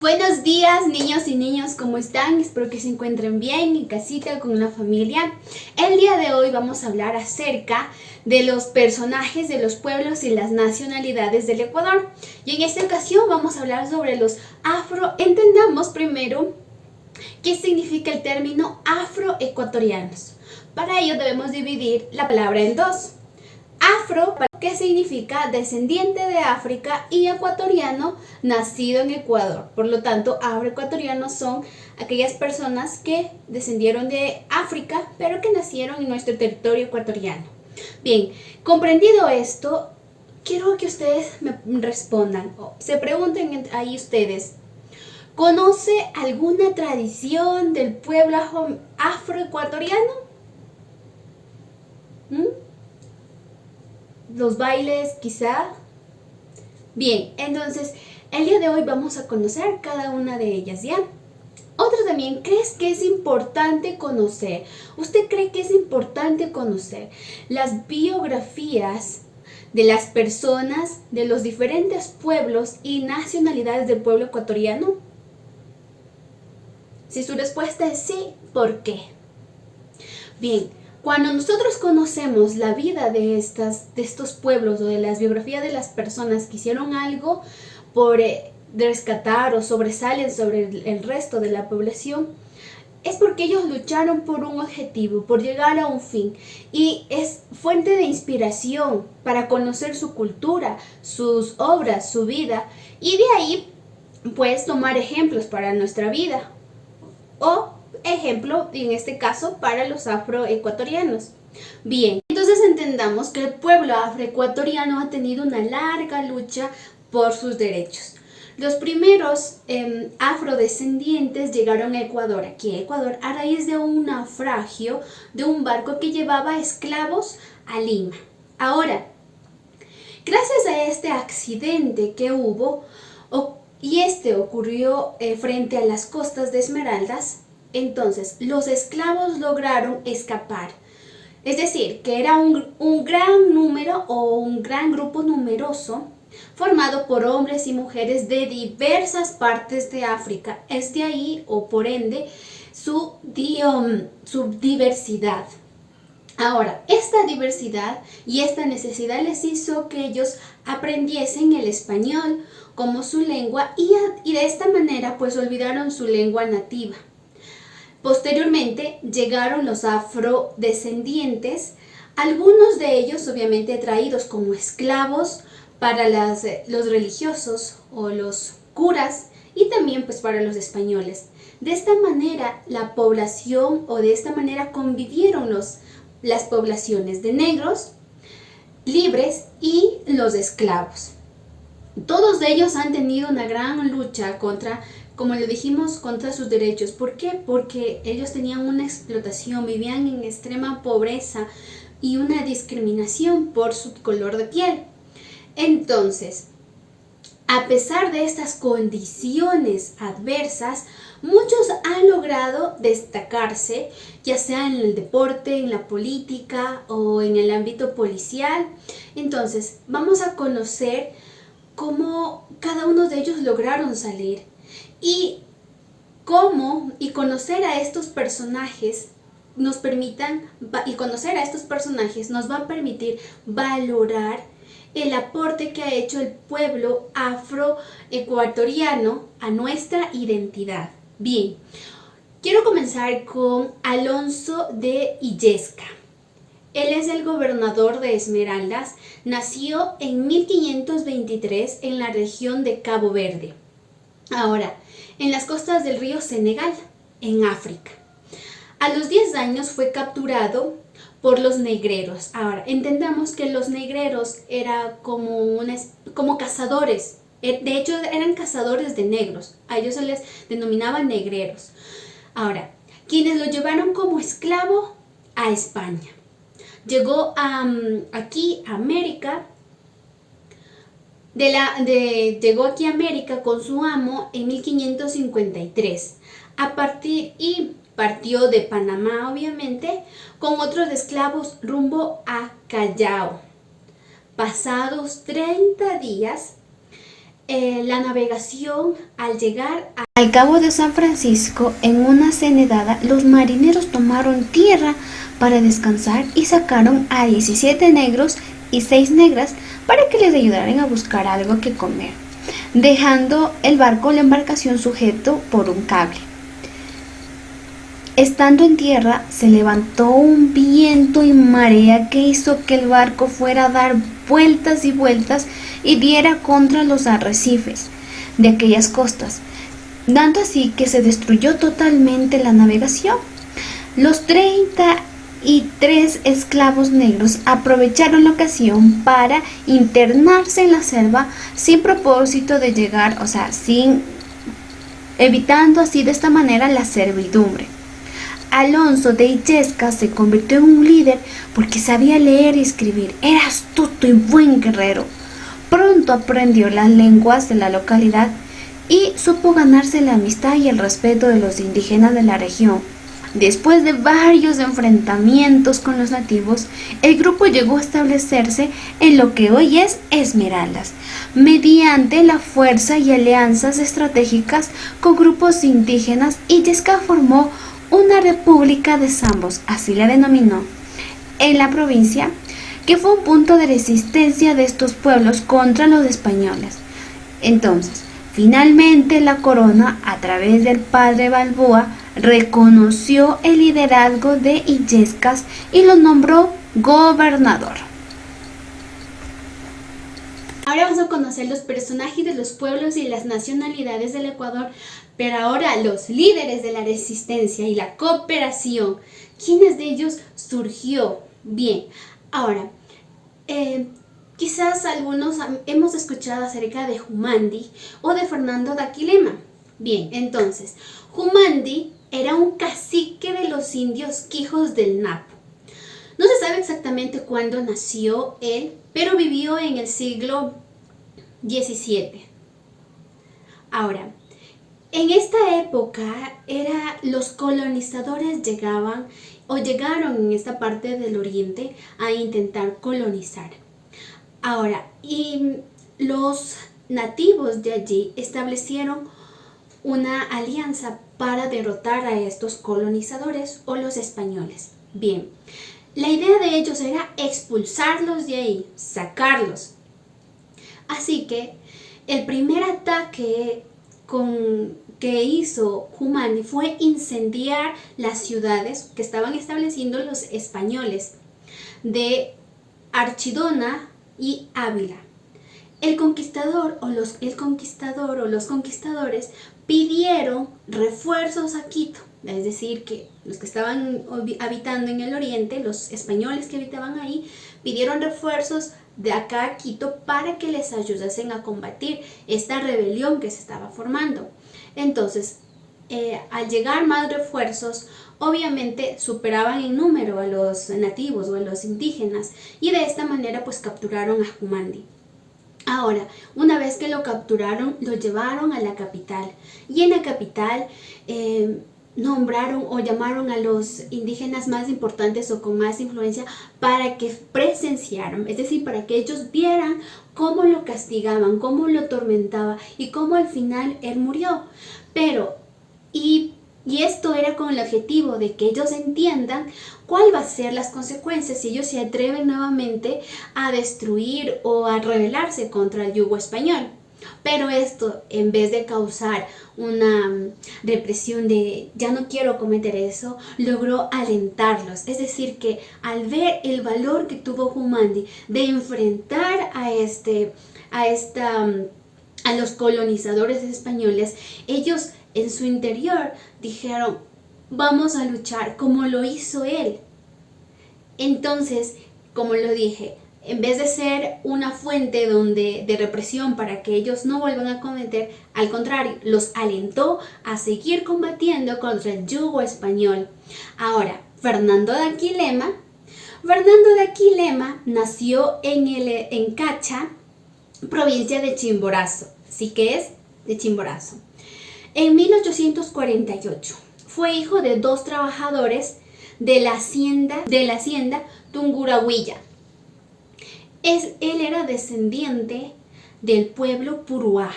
Buenos días, niños y niñas, ¿cómo están? Espero que se encuentren bien en casita con la familia. El día de hoy vamos a hablar acerca de los personajes de los pueblos y las nacionalidades del Ecuador. Y en esta ocasión vamos a hablar sobre los afro. Entendamos primero qué significa el término afroecuatorianos. Para ello debemos dividir la palabra en dos. Afro, que significa descendiente de África, y ecuatoriano, nacido en Ecuador. Por lo tanto, afroecuatorianos son aquellas personas que descendieron de África, pero que nacieron en nuestro territorio ecuatoriano. Bien, comprendido esto, quiero que ustedes me respondan, o se pregunten ahí ustedes, ¿conoce alguna tradición del pueblo afroecuatoriano? Los bailes, quizá. Bien, entonces el día de hoy vamos a conocer cada una de ellas, ¿ya? Otro también, ¿crees que es importante conocer? ¿Usted cree que es importante conocer las biografías de las personas de los diferentes pueblos y nacionalidades del pueblo ecuatoriano? Si su respuesta es sí, ¿por qué? Bien, cuando nosotros conocemos la vida de estos pueblos o de las biografías de las personas que hicieron algo por rescatar o sobresalen sobre el resto de la población, es porque ellos lucharon por un objetivo, por llegar a un fin, y es fuente de inspiración para conocer su cultura, sus obras, su vida, y de ahí puedes tomar ejemplos para nuestra vida o ejemplo, en este caso, para los afroecuatorianos. Bien, entonces entendamos que el pueblo afroecuatoriano ha tenido una larga lucha por sus derechos. Los primeros afrodescendientes llegaron a Ecuador, aquí a Ecuador, a raíz de un naufragio de un barco que llevaba esclavos a Lima. Ahora, gracias a este accidente que hubo, y este ocurrió frente a las costas de Esmeraldas, entonces los esclavos lograron escapar. Es decir, que era un gran número o un gran grupo numeroso formado por hombres y mujeres de diversas partes de África. Es de ahí, o por ende, su diversidad. Ahora, esta diversidad y esta necesidad les hizo que ellos aprendiesen el español como su lengua y de esta manera pues olvidaron su lengua nativa. Posteriormente llegaron los afrodescendientes, algunos de ellos obviamente traídos como esclavos para los religiosos o los curas y también pues para los españoles. De esta manera la población o de esta manera convivieron las poblaciones de negros, libres y los esclavos. Todos ellos han tenido una gran lucha contra, como lo dijimos, contra sus derechos. ¿Por qué? Porque ellos tenían una explotación, vivían en extrema pobreza y una discriminación por su color de piel. Entonces, a pesar de estas condiciones adversas, muchos han logrado destacarse, ya sea en el deporte, en la política o en el ámbito policial. Entonces, vamos a conocer cómo cada uno de ellos lograron salir y conocer a estos personajes nos va a permitir valorar el aporte que ha hecho el pueblo afroecuatoriano a nuestra identidad. Bien, quiero comenzar con Alonso de Illesca. Él es el gobernador de Esmeraldas, nació en 1523 en la región de Cabo Verde. Ahora, en las costas del río Senegal, en África. A los 10 años fue capturado por los negreros. Ahora, entendamos que los negreros eran como cazadores. De hecho, eran cazadores de negros. A ellos se les denominaban negreros. Ahora, quienes lo llevaron como esclavo a España. Llegó aquí a América. Llegó aquí a América con su amo en 1553. Partió de Panamá, obviamente, con otros esclavos rumbo a Callao. Pasados 30 días, la navegación al llegar al Cabo de San Francisco en una cenedada, los marineros tomaron tierra para descansar y sacaron a 17 negros y 6 negras para que les ayudaran a buscar algo que comer, dejando el barco o la embarcación sujeto por un cable. Estando en tierra, se levantó un viento y marea que hizo que el barco fuera a dar vueltas y vueltas y diera contra los arrecifes de aquellas costas, dando así que se destruyó totalmente la navegación. Los 33 esclavos negros aprovecharon la ocasión para internarse en la selva sin propósito de llegar, evitando así de esta manera la servidumbre. Alonso de Illescas se convirtió en un líder porque sabía leer y escribir. Era astuto y buen guerrero. Pronto aprendió las lenguas de la localidad y supo ganarse la amistad y el respeto de los indígenas de la región. Después de varios enfrentamientos con los nativos, el grupo llegó a establecerse en lo que hoy es Esmeraldas, mediante la fuerza y alianzas estratégicas con grupos indígenas. Illescas formó una república de Zambos, así la denominó, en la provincia, que fue un punto de resistencia de estos pueblos contra los españoles. Entonces, finalmente la corona, a través del padre Balboa, reconoció el liderazgo de Illescas y lo nombró gobernador. Ahora vamos a conocer los personajes de los pueblos y las nacionalidades del Ecuador, pero ahora los líderes de la resistencia y la cooperación. ¿Quiénes de ellos surgió? Bien, ahora, quizás algunos hemos escuchado acerca de Jumandi o de Fernando de Aquilema. Bien, entonces, Jumandi era un cacique de los indios Quijos del Napo. No se sabe exactamente cuándo nació él, pero vivió en el siglo XVII. Ahora, en esta época los colonizadores llegaron en esta parte del oriente a intentar colonizar. Ahora, y los nativos de allí establecieron una alianza para derrotar a estos colonizadores o los españoles. Bien, la idea de ellos era expulsarlos de ahí, sacarlos. Así que el primer ataque que hizo Jumandi fue incendiar las ciudades que estaban estableciendo los españoles de Archidona y Ávila. El conquistador o los conquistadores pidieron refuerzos a Quito, es decir, que los que estaban habitando en el oriente, los españoles que habitaban ahí, pidieron refuerzos de acá a Quito para que les ayudasen a combatir esta rebelión que se estaba formando. Entonces, al llegar más refuerzos, obviamente superaban en número a los nativos o a los indígenas, y de esta manera pues capturaron a Jumandi. Ahora, una vez que lo capturaron, lo llevaron a la capital, y en la capital nombraron o llamaron a los indígenas más importantes o con más influencia para que presenciaran, es decir, para que ellos vieran cómo lo castigaban, cómo lo atormentaba y cómo al final él murió. Y esto era con el objetivo de que ellos entiendan cuál va a ser las consecuencias si ellos se atreven nuevamente a destruir o a rebelarse contra el yugo español. Pero esto, en vez de causar una represión de ya no quiero cometer eso, logró alentarlos. Es decir, que al ver el valor que tuvo Jumandi de enfrentar a los colonizadores españoles, ellos en su interior dijeron, vamos a luchar como lo hizo él. Entonces, como lo dije, en vez de ser una fuente de represión para que ellos no vuelvan a cometer, al contrario, los alentó a seguir combatiendo contra el yugo español. Ahora, Fernando de Aquilema nació en Cacha, provincia de Chimborazo, sí que es de Chimborazo. En 1848 fue hijo de 2 trabajadores de la hacienda Tungurahua. Él era descendiente del pueblo Puruá.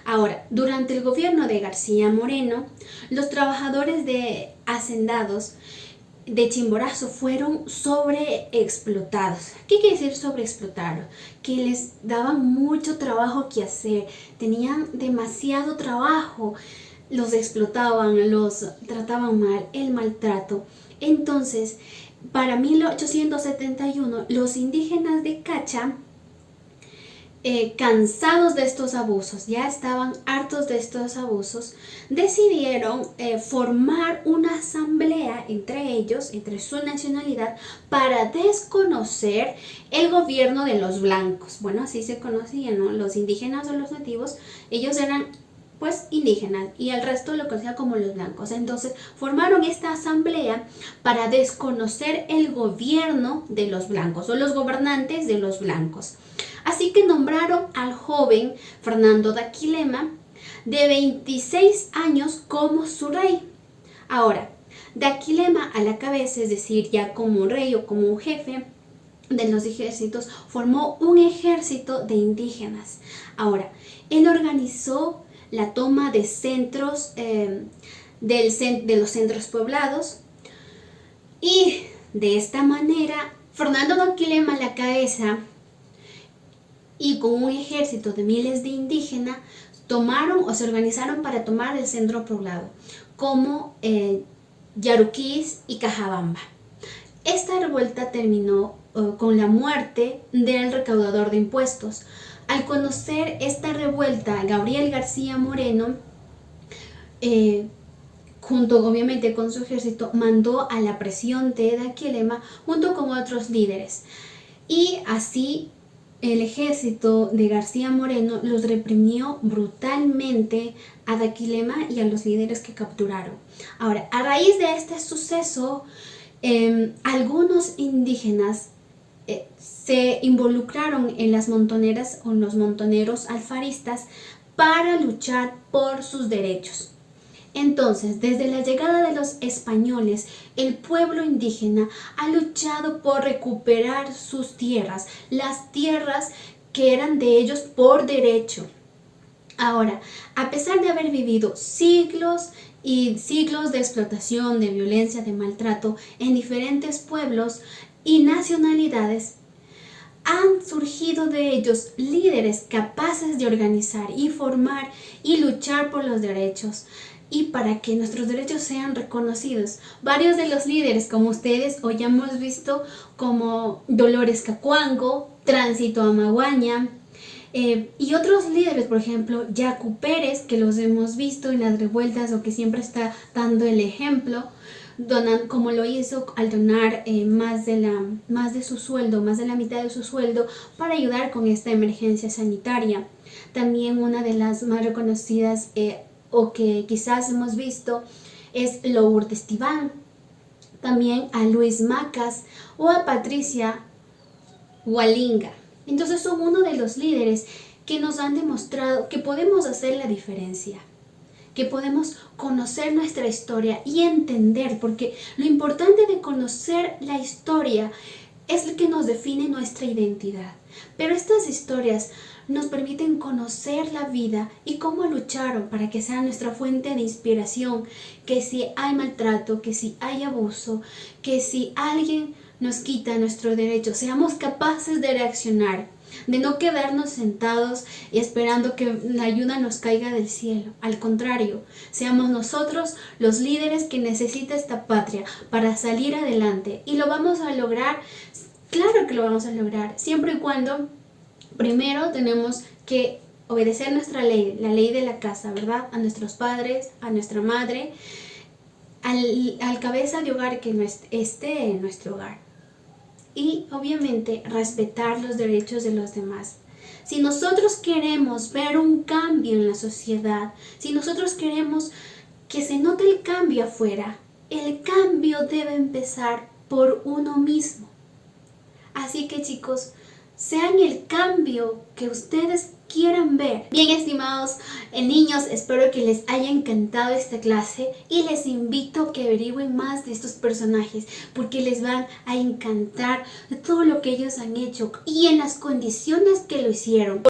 Ahora, durante el gobierno de García Moreno, los trabajadores de hacendados de Chimborazo fueron sobreexplotados. ¿Qué quiere decir sobreexplotar? Que les daban mucho trabajo que hacer, tenían demasiado trabajo, los explotaban, los trataban mal, el maltrato. Entonces, para 1871, los indígenas de Cacha, cansados de estos abusos, ya estaban hartos de estos abusos, decidieron formar una asamblea entre ellos, entre su nacionalidad, para desconocer el gobierno de los blancos. Bueno, así se conocían, ¿no? Los indígenas o los nativos, ellos eran pues indígenas y el resto lo conocía como los blancos. Entonces formaron esta asamblea para desconocer el gobierno de los blancos o los gobernantes de los blancos. Así que nombraron al joven Fernando Daquilema, de 26 años, como su rey. Ahora, Daquilema a la cabeza, es decir, ya como un rey o como un jefe de los ejércitos, formó un ejército de indígenas. Ahora, él organizó la toma de centros, de los centros poblados, y de esta manera Fernando Daquilema a la cabeza y con un ejército de miles de indígenas tomaron o se organizaron para tomar el centro poblado, como Yaruquís y Cajabamba. Esta revuelta terminó con la muerte del recaudador de impuestos. Al conocer esta revuelta, Gabriel García Moreno, junto obviamente con su ejército, mandó a la prisión de Daquilema junto con otros líderes. Y así el ejército de García Moreno los reprimió brutalmente a Daquilema y a los líderes que capturaron. Ahora, a raíz de este suceso, algunos indígenas se involucraron en las montoneras o en los montoneros alfaristas para luchar por sus derechos. Entonces, desde la llegada de los españoles, el pueblo indígena ha luchado por recuperar sus tierras, las tierras que eran de ellos por derecho. Ahora, a pesar de haber vivido siglos y siglos de explotación, de violencia, de maltrato en diferentes pueblos y nacionalidades, han surgido de ellos líderes capaces de organizar y formar y luchar por los derechos y para que nuestros derechos sean reconocidos. Varios de los líderes, como ustedes hoy ya hemos visto, como Dolores Cacuango, Tránsito Amaguaña, y otros líderes, por ejemplo, Yacu Pérez, que los hemos visto en las revueltas o que siempre está dando el ejemplo, como lo hizo al donar más de su sueldo, más de la mitad de su sueldo para ayudar con esta emergencia sanitaria. También una de las más reconocidas o que quizás hemos visto es Lourdes Tibán, también a Luis Macas o a Patricia Hualinga. Entonces son uno de los líderes que nos han demostrado que podemos hacer la diferencia, que podemos conocer nuestra historia y entender, porque lo importante de conocer la historia es lo que nos define nuestra identidad. Pero estas historias nos permiten conocer la vida y cómo lucharon para que sea nuestra fuente de inspiración, que si hay maltrato, que si hay abuso, que si alguien nos quita nuestro derecho, seamos capaces de reaccionar, de no quedarnos sentados y esperando que la ayuda nos caiga del cielo. Al contrario, seamos nosotros los líderes que necesita esta patria para salir adelante. Y lo vamos a lograr, claro que lo vamos a lograr, siempre y cuando primero tenemos que obedecer nuestra ley, la ley de la casa, ¿verdad? A nuestros padres, a nuestra madre, al cabeza de hogar que esté en nuestro hogar. Y obviamente respetar los derechos de los demás. Si nosotros queremos ver un cambio en la sociedad, si nosotros queremos que se note el cambio afuera, el cambio debe empezar por uno mismo. Así que chicos, sean el cambio que ustedes quieran ver. Bien, estimados niños, espero que les haya encantado esta clase y les invito a que averigüen más de estos personajes porque les van a encantar todo lo que ellos han hecho y en las condiciones que lo hicieron.